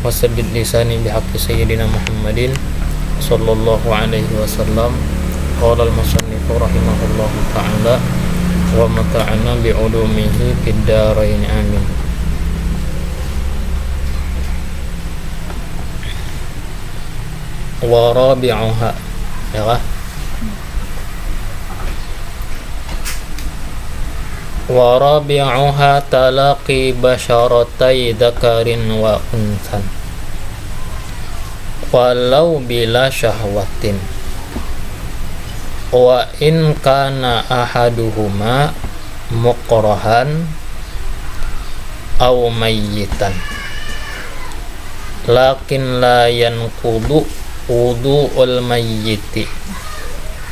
wasaddid lisani bihaqqi sayyidina Muhammadin sallallahu alaihi wasallam. Qala al-musannif rahimahullahu ta'ala wa mata'ana bi'ulumihi fid darain amin. Wa rabi'uha, ya kah? Wa rabi'uha talaqi basyaratai dzakarin wa unthan walau bila syahwatin wa in kana ahaduhuma muqrahan aw mayyitan lakin la yanqudu wudu'ul mayyiti.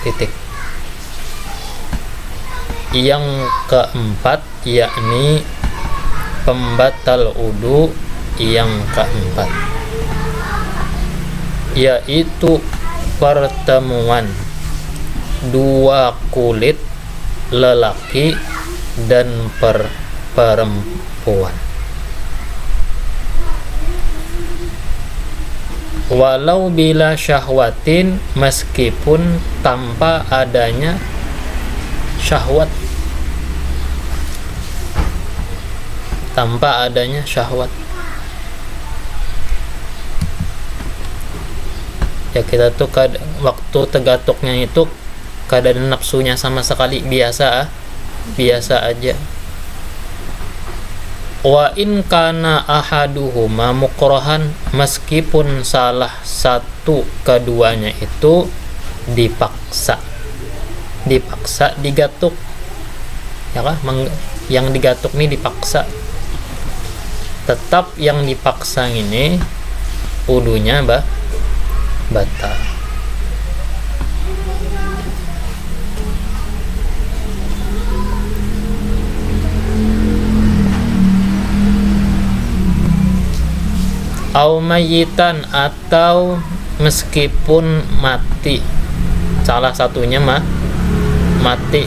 Titik. Yang keempat yakni pembatal wudu yang keempat, yaitu pertemuan dua kulit lelaki dan perempuan walau bila syahwatin, meskipun tanpa adanya syahwat, tanpa adanya syahwat. Ya kita tuh waktu tegatuknya itu kada ada nafsunya sama sekali, biasa aja. Wa in kana ahaduhuma mukrahan, meskipun salah satu keduanya itu dipaksa digatuk, ya kah? Yang digatuk nih dipaksa, tetap yang dipaksa ini wudunya batal. Au mayyitan, atau meskipun mati, salah satunya mati.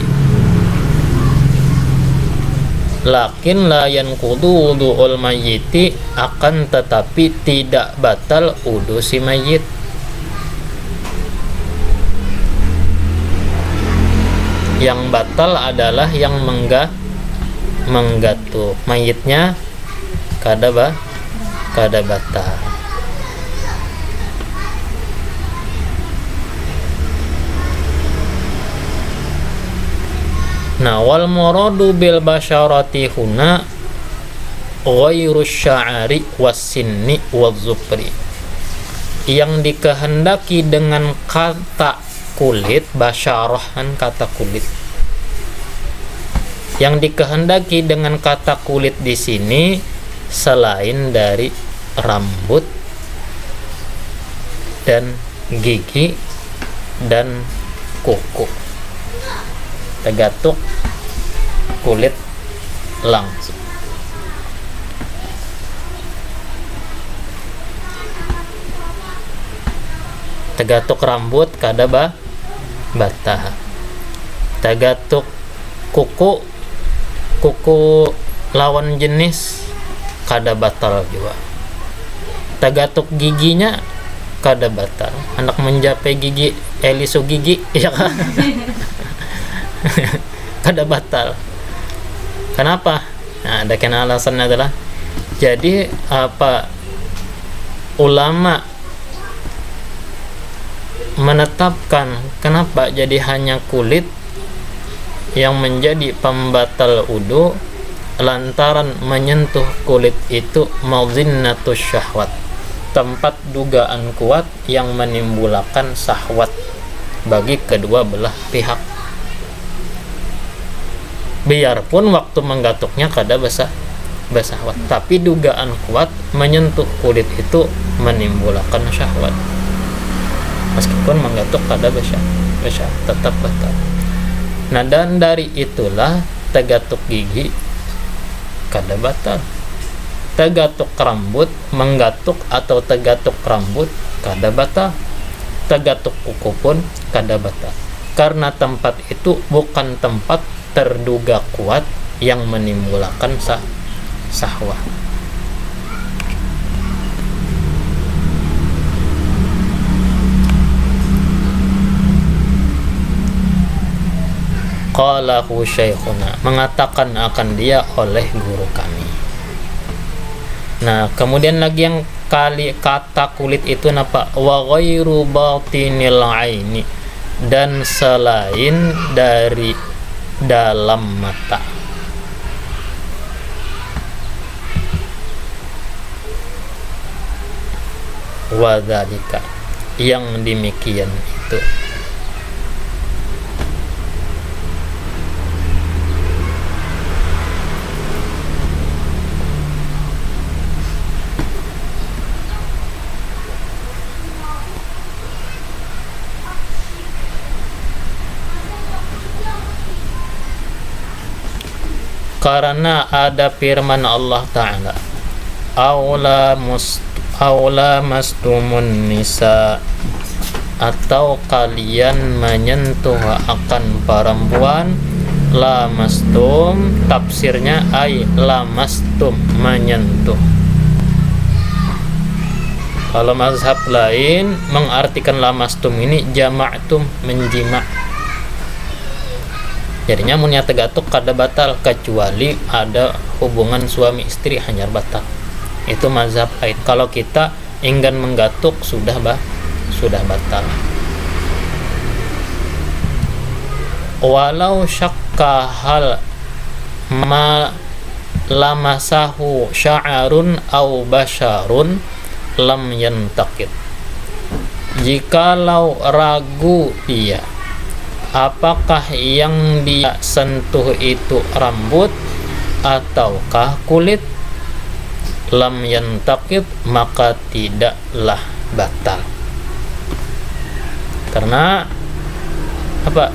Lakin la yanqudu wudu'ul mayyiti, akan tetapi tidak batal wudu si mayit. Yang batal adalah yang menggatuk mayitnya, kada batal. Nah, wal muradu bil basyarati huna ghairu sya'ari was sinni waz zufri. Yang dikehendaki dengan kata kulit, basyarahan kata kulit. Yang dikehendaki dengan kata kulit di sini selain dari rambut dan gigi dan kuku. Tegatuk kulit langsung. Tegatuk rambut kada batah. Tegatuk kuku lawan jenis kada batal juga. Tegatuk giginya kada batal. Anak menjapai gigi elisu gigi, ya kan? Kada batal. Kenapa? Nah, ada kena alasannya adalah, jadi apa ulama menetapkan kenapa jadi hanya kulit yang menjadi pembatal wudu, lantaran menyentuh kulit itu mauzinnatus syahwat, tempat dugaan kuat yang menimbulkan syahwat bagi kedua belah pihak. Biarpun waktu menggatuknya kada bersahwat, tapi dugaan kuat menyentuh kulit itu menimbulkan syahwat. Meskipun menggatuk kada bersah tetap batal. Nah, dan dari itulah tegatuk gigi kada batal. Tegatuk rambut, menggatuk atau tegatuk rambut kada batal. Tegatuk kuku pun kada batal. Karena tempat itu bukan tempat terduga kuat yang menimbulkan syahwat. qalahu syekhuna, mengatakan akan dia oleh guru kami. Nah, kemudian lagi yang kata kulit itu napa? Wa ghairu batinil aini, dan selain dari dalam mata. Wa dzalika, yang demikian itu karena ada firman Allah Ta'ala, aula mastumun nisa, atau kalian menyentuh akan perempuan. Lamastum, tafsirnya ay lamastum, menyentuh. Kalau mazhab lain mengartikan lamastum ini jama'tum, menjima. Jadinya mun tegatuk kada batal, kecuali ada hubungan suami istri hanya batal. Itu mazhab lain. Kalau kita enggan menggatuk sudah batal. Walau syakka hal ma lamasahu sya'arun au basyarun lam yantaqid. Jikalau ragu dia apakah yang dia sentuh itu rambut ataukah kulit, lam yantaqid, maka tidaklah batal. Karena apa?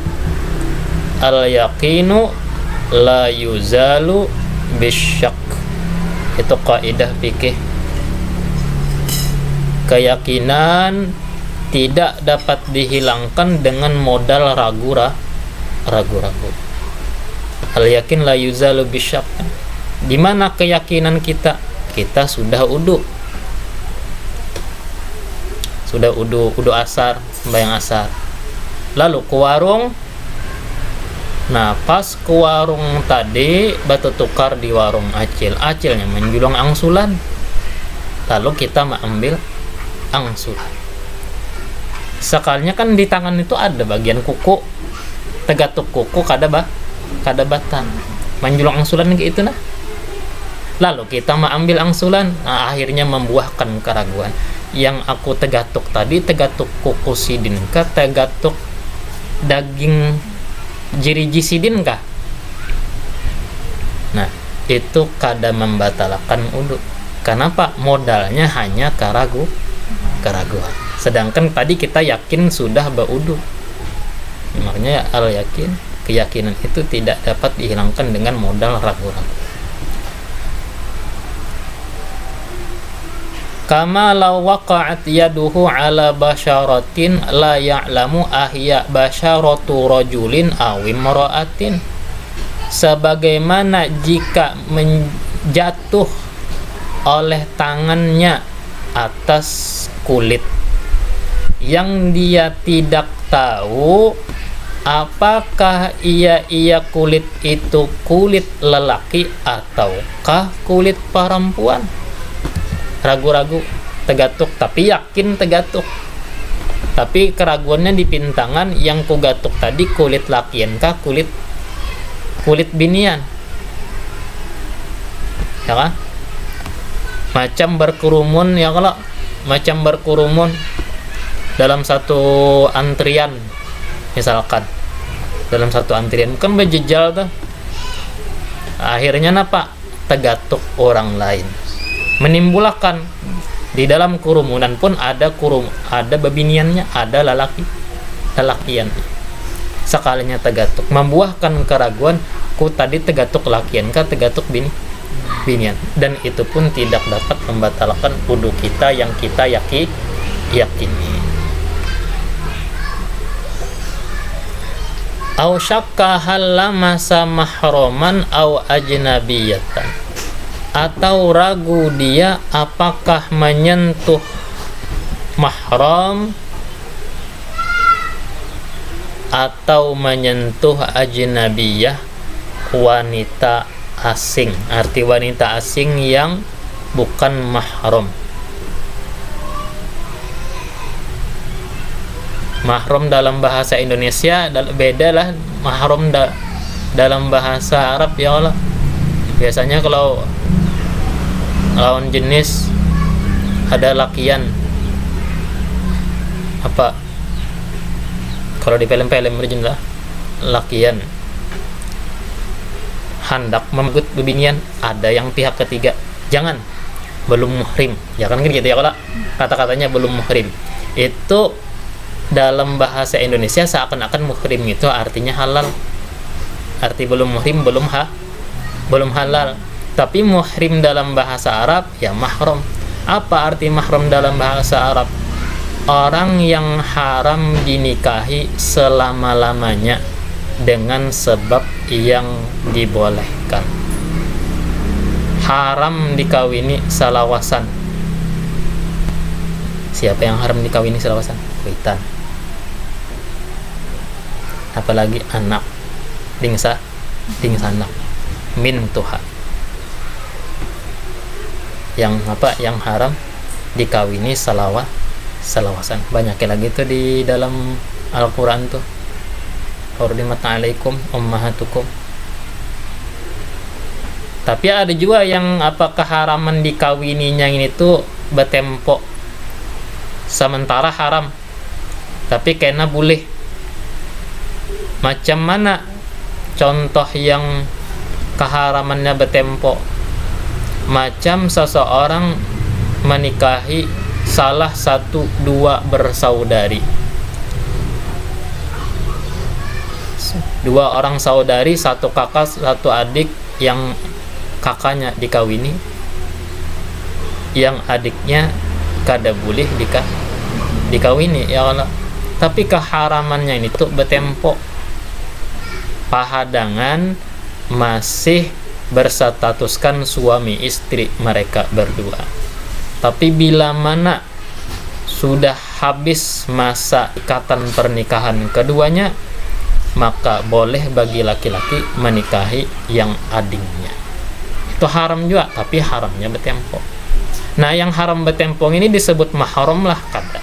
Al yaqinu la yuzalu bisyak. Itu kaidah fikih. Keyakinan tidak dapat dihilangkan dengan modal ragu-ragu. Al yakin la yuzalu bisyak. Di mana keyakinan kita? Kita sudah wudu asar, sembahyang asar, lalu ke warung. Nah, pas ke warung tadi batu tukar di warung acilnya menjulang angsulan, lalu kita mengambil angsulan. Sekalinya kan di tangan itu ada bagian kuku, tegatuk kuku kada batang, menjulang angsulan gitu nah. Lalu kita mengambil angsulan, nah, akhirnya membuahkan keraguan. Yang aku tegatuk tadi, tegatuk kuku sidin kah, tegatuk daging jiriji sidin kah? Nah, itu kada membatalkan wudu. Kenapa? Modalnya hanya keraguan. Sedangkan tadi kita yakin sudah berwudu. Makanya al yakin, keyakinan itu tidak dapat dihilangkan dengan modal ragu-ragu. Kama law waqa'at yaduhu ala basyaratin la ya'lamu ahya basyaratu rajulin aw imra'atin. Sebagaimana jika menjatuh oleh tangannya atas kulit yang dia tidak tahu apakah ia kulit itu kulit lelaki ataukah kulit perempuan. Ragu-ragu, tegatuk, tapi yakin tegatuk. Tapi keraguannya di pintangan, yang kugatuk tadi kulit lakian kah kulit binian, ya kan? Macam berkerumun, ya kalau macam berkerumun dalam satu antrian, misalkan dalam satu antrian kan berjejal tuh, akhirnya apa? Tegatuk orang lain, menimbulkan di dalam kerumunan pun ada babiniannya, ada lalakian. Sekalinya tegatuk membuahkan keraguan, ku tadi tegatuk lakian kah tegatuk binian, dan itu pun tidak dapat membatalkan wudu kita yang kita yakini. Au syakka hal lamasa mahroman au ajnabiyatan, atau ragu dia apakah menyentuh mahram atau menyentuh ajnabiyah, wanita asing. Arti wanita asing yang bukan mahram. Mahram dalam bahasa Indonesia beda lah mahram dalam bahasa Arab ya Allah. Biasanya kalau lawan jenis ada lakian apa, kalau di film-film original lakian hendak memegut bebinian, ada yang pihak ketiga jangan, belum muhrim ya kan gitu ya kalau kata-katanya belum muhrim. Itu dalam bahasa Indonesia seakan-akan muhrim itu artinya halal. Arti belum muhrim belum halal. Tapi muhrim dalam bahasa Arab ya mahram. Apa arti mahram dalam bahasa Arab? Orang yang haram dinikahi selama-lamanya dengan sebab yang dibolehkan. Haram dikawini salawasan. Siapa yang haram dikawini salawasan? Witan. Apalagi anak dingsa anak min tuha, yang apa, yang haram dikawini salawasan. Banyak lagi tuh di dalam Al-Quran tuh, hurrimat alaikum ummahatukum. Tapi ada juga yang apa keharaman dikawininya ini tuh betempo sementara haram tapi kena boleh. Macam mana contoh yang keharamannya betempo? Macam seseorang menikahi salah satu dua bersaudari, dua orang saudari, satu kakak satu adik, yang kakaknya dikawini, yang adiknya kada boleh dikawini ya Allah. Tapi keharamannya ini tuh betempo, pahadangan masih berstatuskan suami istri mereka berdua. Tapi bila mana sudah habis masa ikatan pernikahan keduanya, maka boleh bagi laki-laki menikahi yang adiknya. Itu haram juga, tapi haramnya betempo. Nah, yang haram betempo ini disebut mahram lah kada.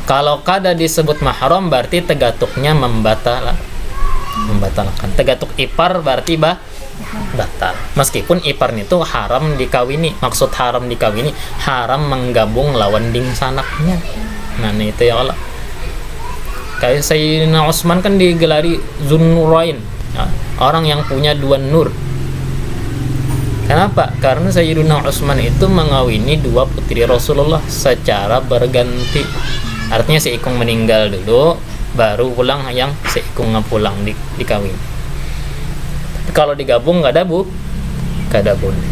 Kalau kada disebut mahram berarti tegatuknya membatalkan. Tegatuk ipar berarti batal. Meskipun ipar itu haram dikawini. Maksud haram dikawini, haram menggabung lawan dingsanaknya. Nah, itu ya Allah. Kayak Sayyidina Utsman kan digelari Zunnurain, orang yang punya dua nur. Kenapa? Karena Sayyidina Utsman itu mengawini dua putri Rasulullah secara berganti. Artinya si Ikung meninggal dulu, baru pulang yang si Ikung pulang dikawin. Tapi kalau digabung nggak ada kada boleh.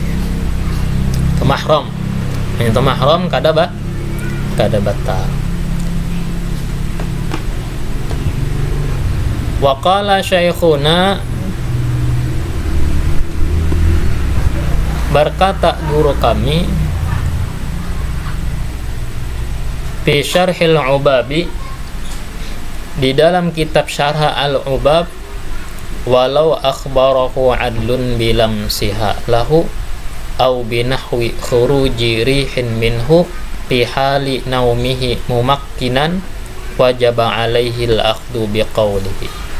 Itu mahram. Itu mahram kada batal. Wa qala syekhuna, berkata guru kami, fi syarhil ubabi, di dalam kitab syarah al-ubab, walau akhbarahu adlun bilam siha lahu au binahwi khuruji rihin minhu fi hali naumihi mumakkinan wajaba alaihi al-akhdu biqaulihi.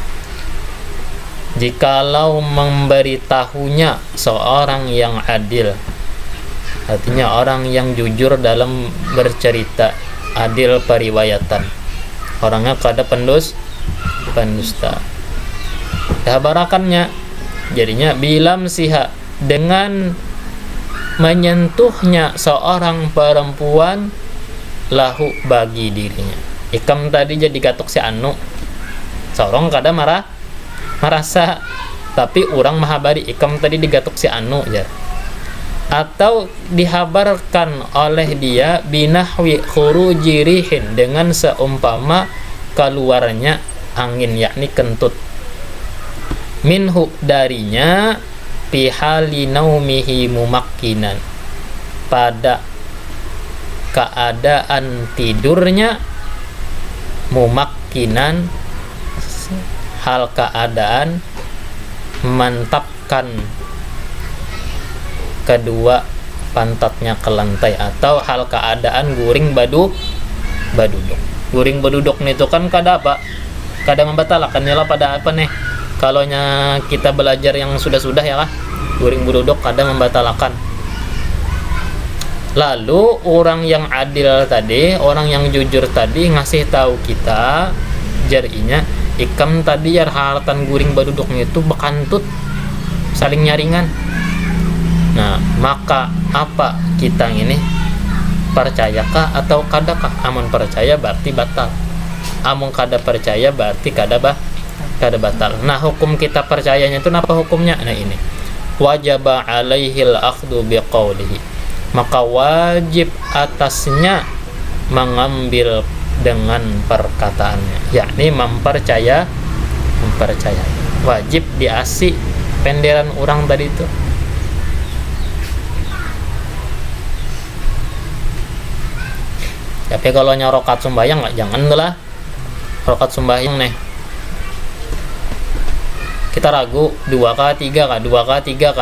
Jikalau memberitahunya seorang yang adil, artinya orang yang jujur dalam bercerita, adil periwayatan, orangnya kada pendusta, kabarakannya jadinya bilam siha, dengan menyentuhnya seorang perempuan, lahu bagi dirinya. Ikam tadi jadi gatuk si anu, seorang kada merasa, tapi orang mahabari ikam tadi digatuk si anu ya. Atau dihabarkan oleh dia binahwi khuruji rihin, dengan seumpama keluarnya angin, yakni kentut, minhu darinya, pihali naumihi mumakkinan, pada keadaan tidurnya keyakinan hal keadaan mantapkan kedua pantatnya ke lantai, atau hal keadaan guring baduduk. Guring baduduk itu kan kada apa? Kada membatalkan ya lah pada apa nih? Kalau kita belajar yang sudah-sudah ya lah, guring baduduk kada membatalkan. Lalu orang yang adil tadi, orang yang jujur tadi ngasih tahu kita jarinya ikam tadi ya hartan guring baduduknya itu bekantut saling nyaringan. Nah, maka apa kita ini percayakah atau kadakah? Amun percaya berarti batal. Amun kada percaya berarti kada batal. Nah, hukum kita percayanya itu apa hukumnya? Nah, ini wajaba alaihil akhdu biqaulihi, maka wajib atasnya mengambil dengan perkataannya, yakni mempercayai. Wajib diasi penderan orang tadi itu. Tapi kalau rokat sembahyang nggak, jangan lah rokat sembahyang nih. Kita ragu 2K 3K, 2K 3K.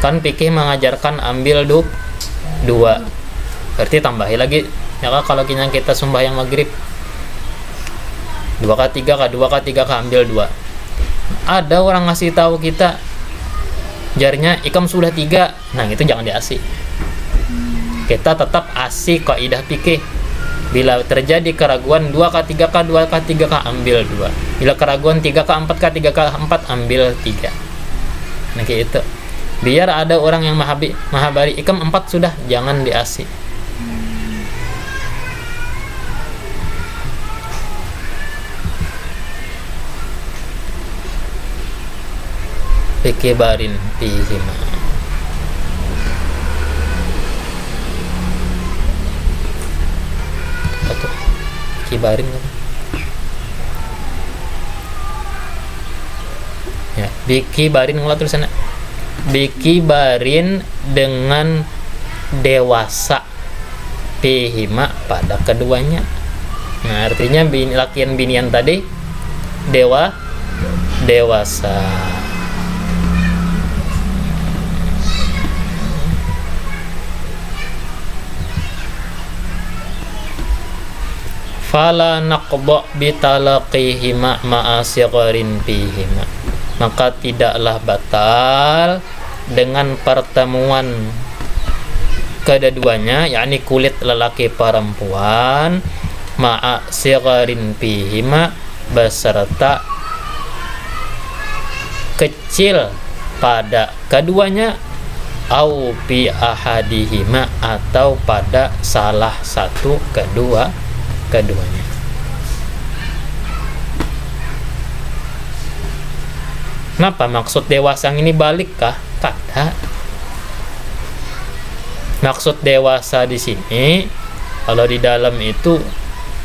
Kan fikih mengajarkan ambil 2. Berarti tambahi lagi ya kan, kalau kita sembahyang maghrib 2K 3K, 2K 3K ambil 2. Ada orang ngasih tahu kita jarinya ikam sudah 3. Nah, itu jangan diasi. Kita tetap asi kaidah fikih. Bila terjadi keraguan 2K 3K, 2K 3K ambil 2. Bila keraguan 3K 4K, 3K 4 ambil 3. Nah, kayak itu. Biar ada orang yang mahabari ikam 4 sudah, jangan diasi. Fikih barin fihima. Kibarin kan? Ya, bikibarin ngolah tulisannya. Bikibarin dengan dewasa pihima pada keduanya. Nah, artinya lakian binian tadi dewasa. Fala naqba bitalaqihima ma'asigharin fihima, maka tidaklah batal dengan pertemuan kedua-duanya, yakni kulit lelaki perempuan, ma'asigharin fihima beserta kecil pada keduanya, au bi ahadihima atau pada salah satu keduanya. Kenapa maksud dewasa ini balik kah? Kada. Maksud dewasa di sini kalau di dalam itu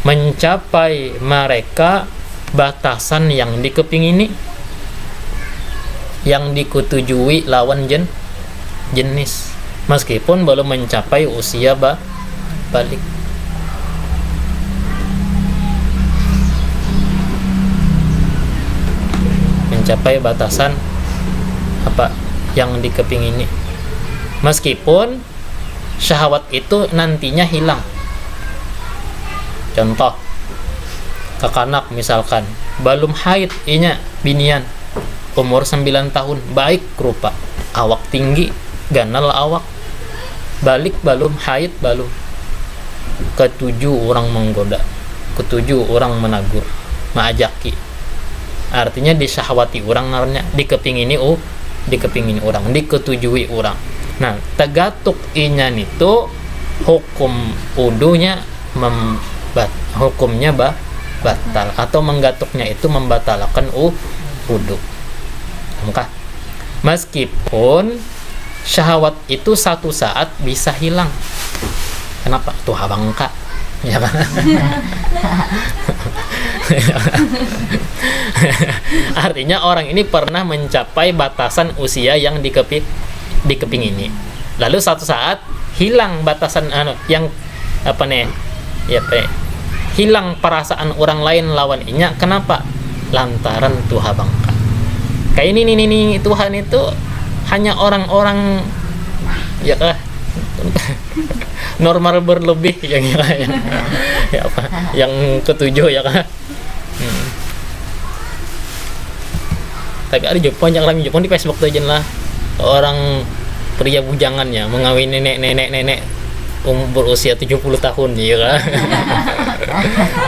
mencapai mereka batasan yang dikepingini, yang diketujui lawan jenis, meskipun belum mencapai usia balik. Mencapai batasan apa yang dikepingini, meskipun syahwat itu nantinya hilang. Contoh kekanak misalkan belum haid inya binian, umur 9 tahun, baik rupa, awak tinggi, ganal awak, balik belum haid, belum, ketujuh orang menggoda, ketujuh orang menagur, maajaki. Artinya disyahwati orang, artinya dikepingini orang, diketujui orang. Nah, tegatuk inyan itu hukum udunya hukumnya batal, atau menggatuknya itu membatalkan udu. Maka meskipun syahwat itu satu saat bisa hilang. Kenapa? Tuh abang kak, ya kan? Artinya orang ini pernah mencapai batasan usia yang dikepingini. Lalu satu saat hilang batasan yang apa nih? Ya, hilang perasaan orang lain lawan inya. Kenapa? Lantaran tuha bangka. Kayak ini Tuhan itu hanya orang-orang ya kah normal berlebih yang ya apa yang ketujuh ya kah. Tapi ada juga banyak orang Jepang di Facebook tuh lah, orang pria bujangannya mengawini nenek berusia 70 tahun ya kan.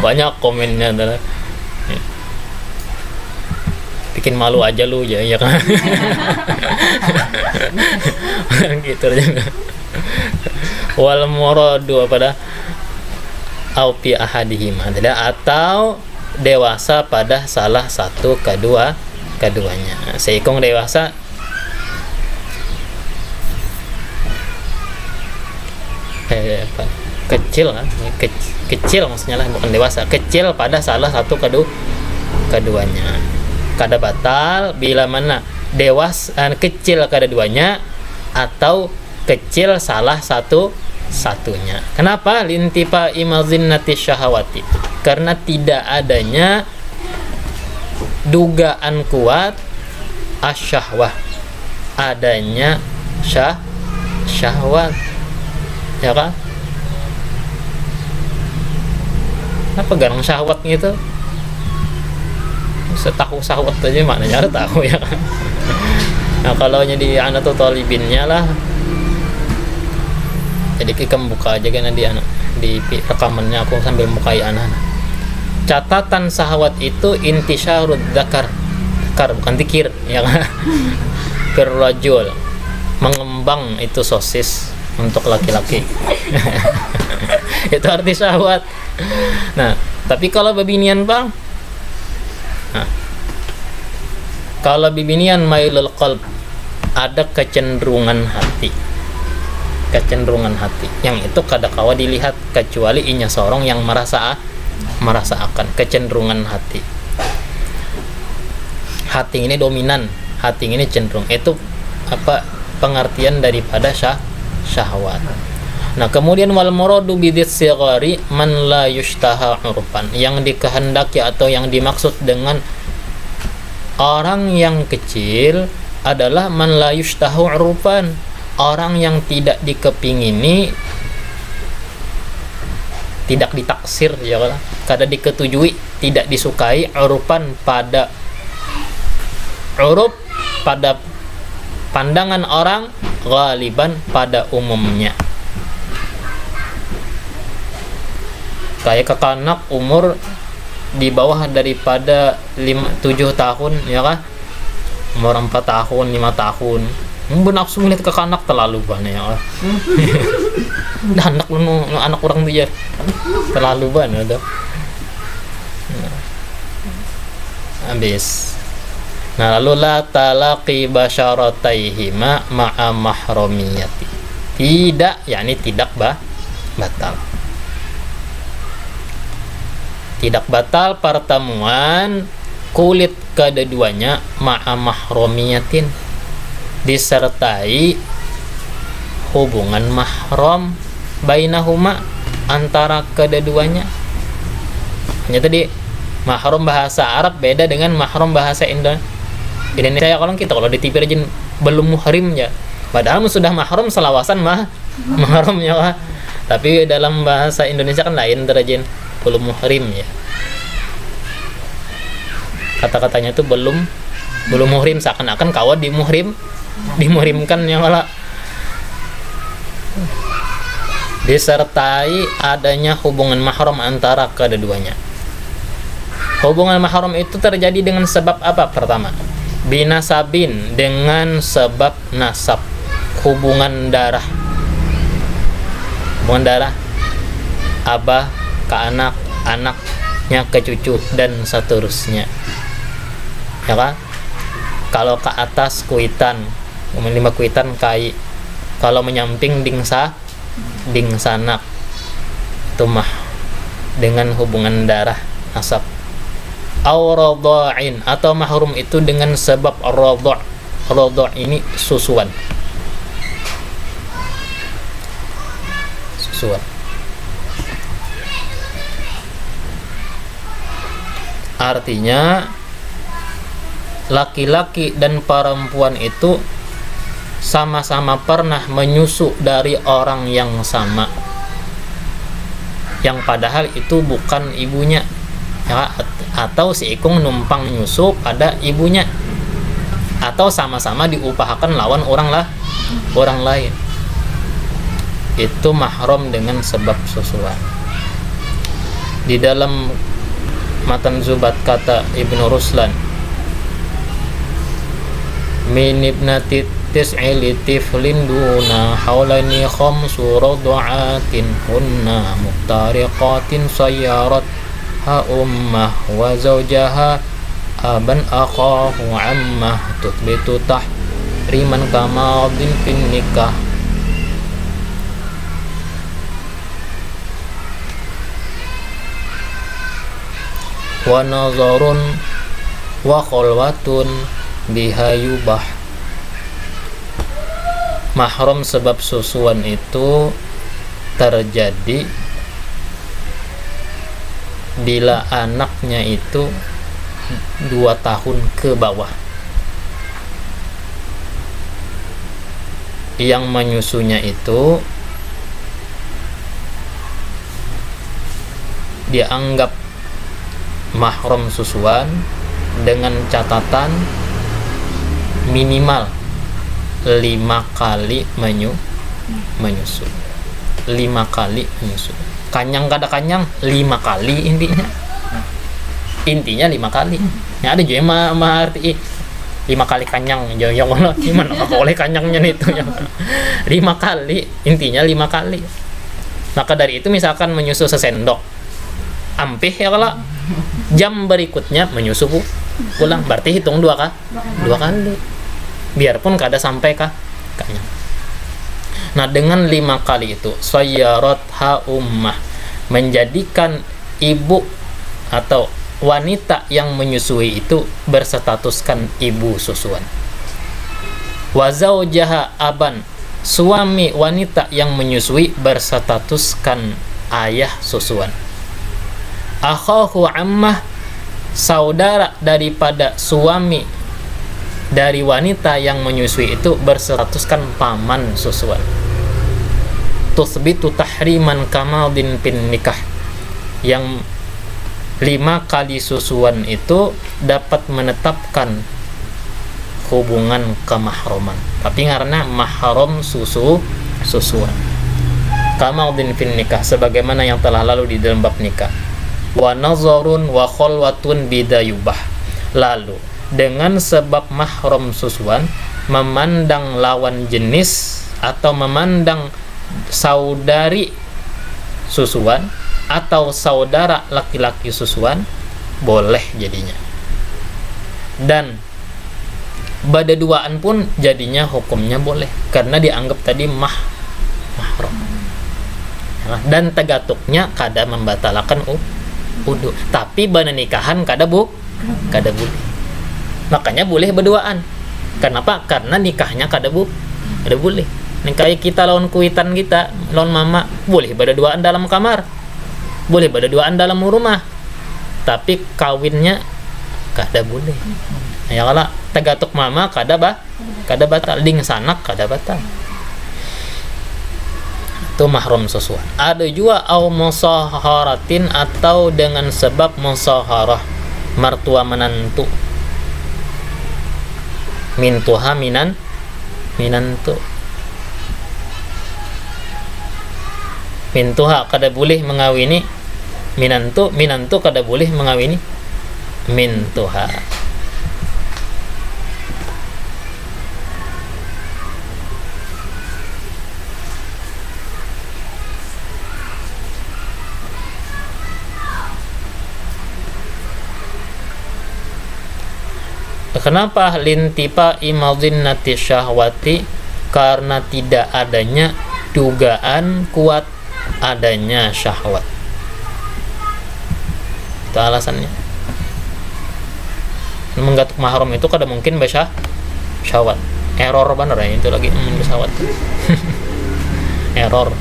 Banyak komennya adalah bikin malu aja lu ya kan. Gitu aja. Wal muradu pada aupi ahadihim adalah atau dewasa pada salah satu keduanya. Seikung dewasa kecil kan, kecil maksudnya lah, bukan dewasa, kecil pada salah satu keduanya. Kada batal bila mana dewasa kecil keduanya atau kecil salah satunya. Kenapa? Lintipa imazinnati syahawati, karena tidak adanya dugaan kuat asyahwah, adanya syahwat ya kan. Apa garang syahwat gitu? Setahu syahwat aja maknanya harus tahu ya kan. Nah kalau jadi anak tuh talibinnya lah, jadi kita buka aja kan di rekamannya aku sambil mukai anak. Catatan syahwat itu intisyarud dzakar bukan tikir ya kan. Firrajul, mengembang itu sosis untuk laki-laki. Itu arti syahwat. Nah tapi kalau babinian bang, kalau bibinian mailul qalb, ada kecenderungan hati yang itu kada kawa dilihat kecuali inya seorang yang merasa akan kecenderungan hati ini dominan, hati ini cenderung. Itu apa pengertian daripada syahwat. Nah kemudian wal muradu bidit sighari man la yushtaha urfan, yang dikehendaki atau yang dimaksud dengan orang yang kecil adalah man la yushtahu urfan, orang yang tidak dikepingini, tidak ditaksir ya kan, kada diketujui, tidak disukai urfan pada uruf, pada pandangan orang, ghaliban pada umumnya. Kayak kekanak umur di bawah daripada 7 tahun ya kan, umur 4 tahun 5 tahun nafsu melihat kekanak terlalu banyak ya kan. anak orang tuh ya terlalu banyak ada habis. Nah lalu la talaqi basyarataihima ma'a mahramiyati, tidak yakni tidak batal pertemuan kulit kedua-duanya ma'a mahramiyatin, disertai hubungan mahram bainahuma, antara kedua-duanya. Hanya tadi mahram bahasa Arab beda dengan mahram bahasa Indonesia. Kalau di TV aja belum muhrim ya, padahal sudah mahram selawasan mahram ya. Tapi dalam bahasa Indonesia kan lain terajin, belum muhrim ya. Kata-katanya itu belum muhrim, seakan-akan kawa dimuhrimkan ya malah. Disertai adanya hubungan mahram antara kedua-duanya. Hubungan mahram itu terjadi dengan sebab apa? Pertama, binasabin, dengan sebab nasab, hubungan darah. Hubungan darah abah ke anak, anaknya ke cucu dan seterusnya. Ya kan? Kalau ke atas kuitan, 5 kuitan kai. Kalau menyamping dingsanak, tumah dengan hubungan darah nasab. Au radha'in, atau mahrum itu dengan sebab radha'. Radha' ini susuan. Artinya laki-laki dan perempuan itu sama-sama pernah menyusu dari orang yang sama, yang padahal itu bukan ibunya, ya, atau si ikung numpang nyusu pada ibunya, atau sama-sama diupahakan lawan orang lain. Itu mahram dengan sebab susuan. Di dalam Matan Zubat kata Ibnu Ruslan, min ibnati tis'i tiflin duna haulani khamsu rad'atin hunna muftariqatin sayyarat ha ummah wa zawjaha aban akhahu ammah tutbitu tahriman kama bin nikah. Wa nazarun wa khalwatun biha yubah. Mahram sebab susuan itu terjadi bila anaknya itu 2 tahun ke bawah. Yang menyusunya itu dianggap mahram susuan dengan catatan minimal 5 kali menyusu. 5 kali menyusu. Kanyang kada kanyang 5 kali intinya 5 kali. Ya ada juga arti 5 kali kanyang yang mana gimana boleh kanyangnya itu ya. 5 kali intinya 5 kali. Maka dari itu misalkan menyusu sesendok ampih ya, kalau jam berikutnya menyusu pulang berarti hitung 2 kali. Biarpun kada sampai kanyang. Nah, dengan 5 kali itu sayyarat ha ummah, menjadikan ibu atau wanita yang menyusui itu berstatuskan ibu susuan. Wa zaujaha aban, suami wanita yang menyusui berstatuskan ayah susuan. Akhahu ammah, saudara daripada suami dari wanita yang menyusui itu berstatuskan paman susuan. Tuthbitu tahriman kamadin pin nikah, yang 5 kali susuan itu dapat menetapkan hubungan kemahroman, tapi karena mahram susuan. Kamadin pin nikah, sebagaimana yang telah lalu di dalam bab nikah. Wa nazarun wa khalwatun bidayubah, lalu dengan sebab mahram susuan memandang lawan jenis atau memandang saudari susuan atau saudara laki-laki susuan boleh jadinya, dan badaduaan pun jadinya hukumnya boleh karena dianggap tadi mahram, dan tagatuknya kada membatalkan wudu, tapi bana nikahan kada boleh. Makanya boleh berduaan. Kenapa? Karena nikahnya kada boleh. Nikah kita lawan kuitan kita, lawan mama, boleh berduaan dalam kamar, boleh berduaan dalam rumah, tapi kawinnya kada boleh. Ya kalau tagatuk mama kada batal, ding sanak kada batal. Itu mahram susuan. Ada juga au musaharatin, atau dengan sebab musaharah, mertua menantu. Mintuha minantu. Mintuha kada boleh mengawini minantu kada boleh mengawini mintuha. Kenapa lintipa imadhinnati syahwati? Karena tidak adanya dugaan kuat adanya syahwat. Itu alasannya. Menggatuk mahram itu kada mungkin baca syahwat. Error bener ya itu lagi syahwat. Error.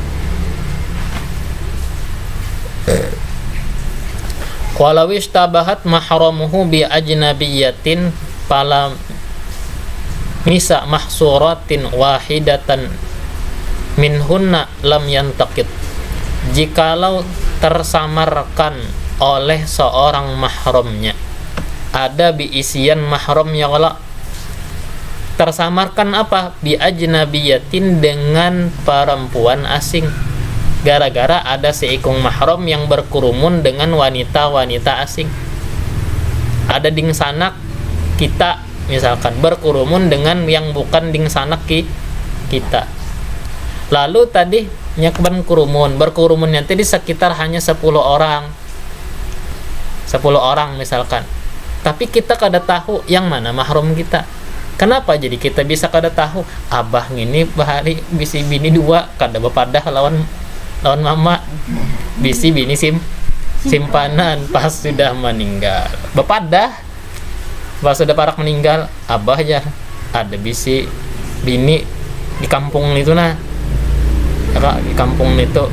Walau ishtabahat mahramuhu bi ajnabiyatin fala misa mahsuratin wahidatan minhunna lam yantaqid. Jikalau tersamarkan oleh seorang mahramnya, ada biisian mahram ya Allah, tersamarkan apa? Bi ajnabiyatin, dengan perempuan asing. Gara-gara ada seikung mahram yang berkerumun dengan wanita-wanita asing. Ada ding sanak kita misalkan berkerumun dengan yang bukan ding sanak kita. Lalu tadi nyakban berkerumunnya tadi sekitar hanya 10 orang. 10 orang misalkan. Tapi kita kada tahu yang mana mahram kita. Kenapa jadi kita bisa kada tahu? Abah ini bahari bisi bini 2 kada bepadah lawan mama, bisi bini simpanan pas sudah meninggal bepadah, pas sudah parak meninggal abah aja ada bisi bini di kampung itu nah ya, di kampung itu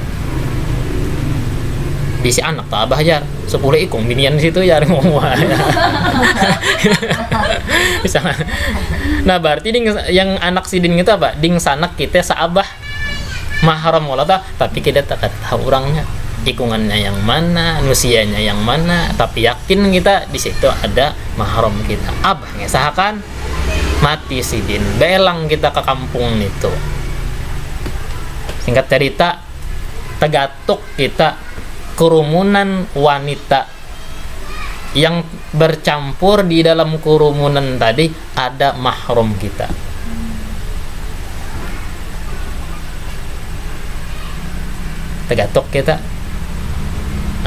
bisi anak tak abah aja 10 ikung binian di situ ya ngomong bisa. Nah berarti yang anak sidin itu apa? Ding sanak kita saabah mahram wala tapi kita tak tahu orangnya, ikungannya yang mana, usianya yang mana, tapi yakin kita di situ ada mahram kita. Abah ngesahakan mati sidin, belang kita ke kampung itu. Singkat cerita, tegatuk kita kerumunan wanita yang bercampur di dalam kerumunan tadi ada mahram kita. Tegatok kita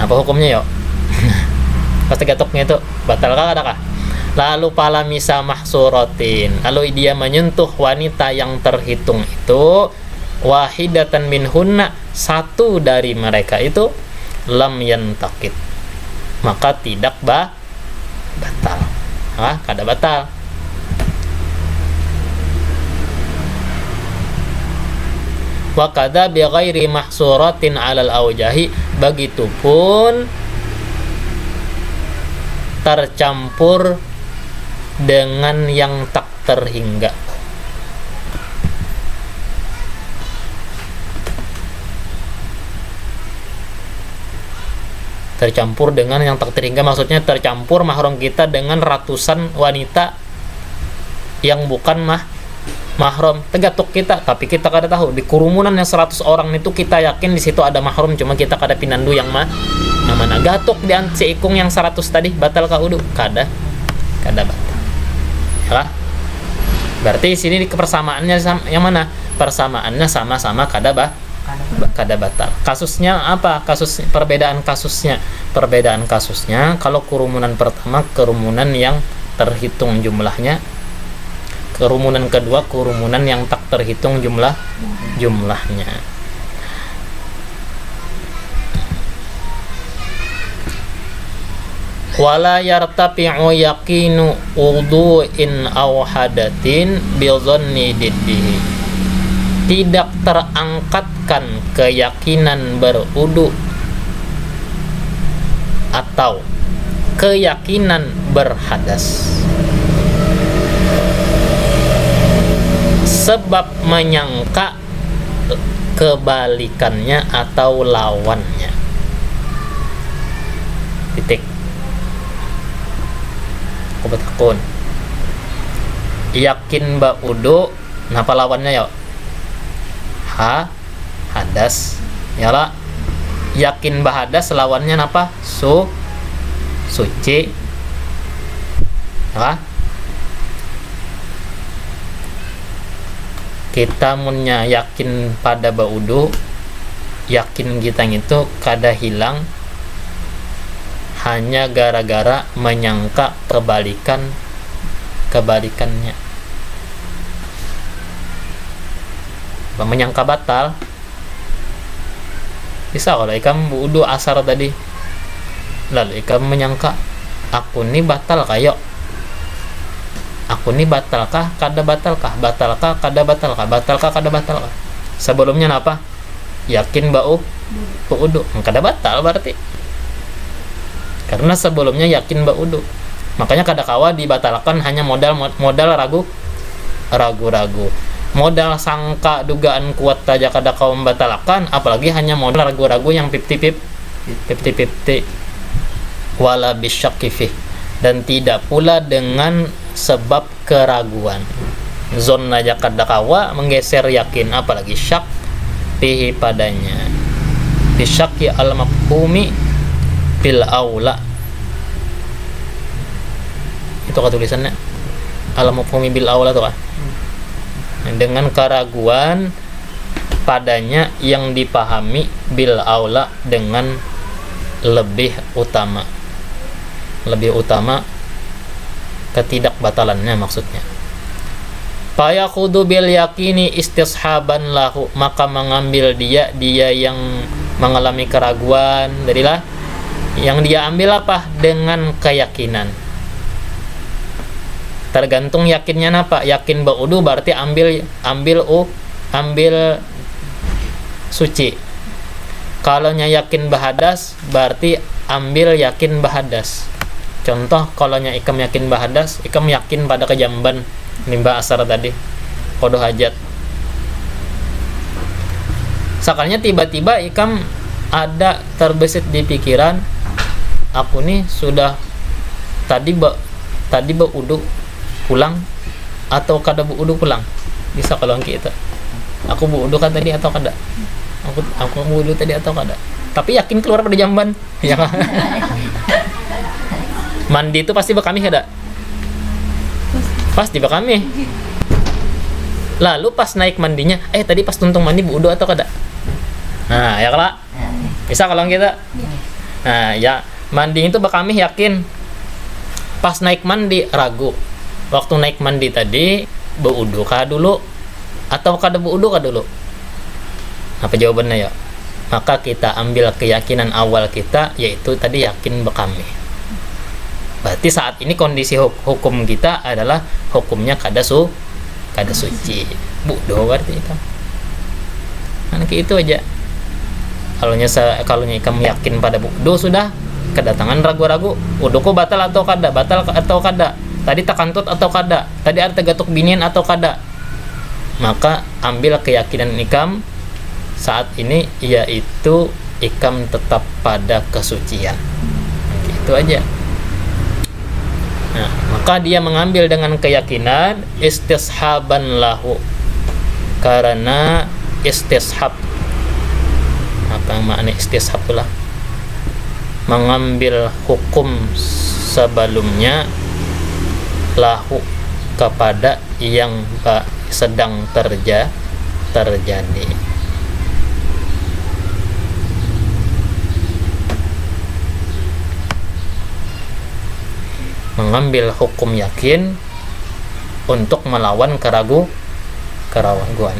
apa hukumnya yuk? Pas tegatoknya itu batal kah adakah? Lalu pala misa mahsuratin, lalu dia menyentuh wanita yang terhitung itu wahidatan minhunna, satu dari mereka itu lam yantaqid, maka tidak batal. Kada batal. Wa kadza bi ghairi mahsuratin 'alal aujahi, begitupun tercampur dengan yang tak terhingga. Tercampur dengan yang tak terhingga maksudnya tercampur mahram kita dengan ratusan wanita yang bukan mahram. Tegatuk kita tapi kita kada tahu di kerumunan yang 100 orang itu kita yakin di situ ada mahram, cuma kita kada pinandu yang mana gatuk di seikung yang 100 tadi batal ka wudu? Kada batal ya. Berarti sini persamaannya yang mana? Persamaannya sama-sama kada batal. Kasusnya apa? Perbedaan kasusnya kalau kerumunan pertama kerumunan yang terhitung jumlahnya, kerumunan kedua kerumunan yang tak terhitung jumlahnya. Wala yartafi'u yaqinu wudu'in aw hadatin bi dhanni diddihi, tidak terangkatkan keyakinan berudu atau keyakinan berhadas sebab menyangka kebalikannya atau lawannya. Titik. Kubetakun. Yakin ba udu, napa lawannya ya? Hadas. Yala. Yakin ba hadas lawannya napa? Suci. Ya. Kita punya yakin pada baudu, yakin kita itu kada hilang hanya gara-gara menyangka kebalikannya. Menyangka batal bisa kalau ikam baudu asar tadi, lalu ikam menyangka aku ini batal kayo, aku ini batalkah kada batalkah, batalkah kada batalkah, batalkah kada batalkah. Sebelumnya apa? Yakin bau udu kada batal berarti. karena sebelumnya yakin ba'udu. Makanya kadakawa dibatalkan hanya modal ragu-ragu. Modal sangka dugaan kuat saja kadakawa membatalkan, apalagi hanya modal ragu-ragu yang 50-50 wala bisyakki fih, dan tidak pula dengan sebab keraguan. Zon aja kadakawa menggeser yakin, apalagi syak fihi padanya. Bisyakki al-mafhumi bil aula, itu kan tulisannya al-mafhumi bil aula tuh kan, dengan keraguan padanya yang dipahami bil aula dengan lebih utama ketidakbatalannya maksudnya. Fayakhudhu bil yakini istishaban lahu, maka mengambil dia yang mengalami keraguan darilah yang dia ambil apa, dengan keyakinan. Tergantung yakinnya apa. Yakin ba'udu berarti ambil suci. Kalau yakin bahadas berarti ambil yakin bahadas. Contoh kalau ikam yakin bahadas, ikam yakin pada kejamban nimba asar tadi kodoh hajat. Sakalnya tiba-tiba ikam ada terbesit di pikiran, aku nih sudah tadi baudu pulang atau kada baudu pulang. Bisa kalau kita aku baudu kan tadi atau kada, aku baudu tadi atau kada, tapi yakin keluar pada jamban ya kan? Mandi itu pasti bekami kada? Pasti bekami. Lalu pas naik mandinya, tadi pas tuntung mandi baudu atau kada? Nah ya kalau bisa kalau kita, nah ya mandi itu bekami yakin. Pas naik mandi ragu. Waktu naik mandi tadi baudu kah dulu atau kada baudu kah dulu? Apa jawabannya ya? Maka kita ambil keyakinan awal kita, yaitu tadi yakin bekami. Berarti saat ini kondisi hukum kita adalah hukumnya kada suci. Baudu berarti itu. Nah itu aja. Kalau kamu yakin pada baudu sudah kedatangan ragu-ragu, wuduku batal atau kada, tadi takantut atau kada, tadi ada tegatuk binian atau kada, maka ambil keyakinan ikam saat ini, yaitu ikam tetap pada kesucian. Itu aja. Nah, maka dia mengambil dengan keyakinan istishaban lahu, karena istishab, apa yang makna istishab lah, mengambil hukum sebelumnya lahu kepada yang sedang terjadi. Mengambil hukum yakin untuk melawan keraguan.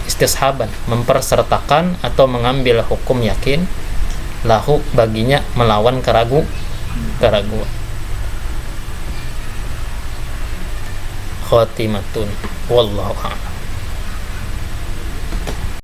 Istishaban, mempersertakan atau mengambil hukum yakin lahu baginya melawan keraguan. Khatimatun wallahu a'lam.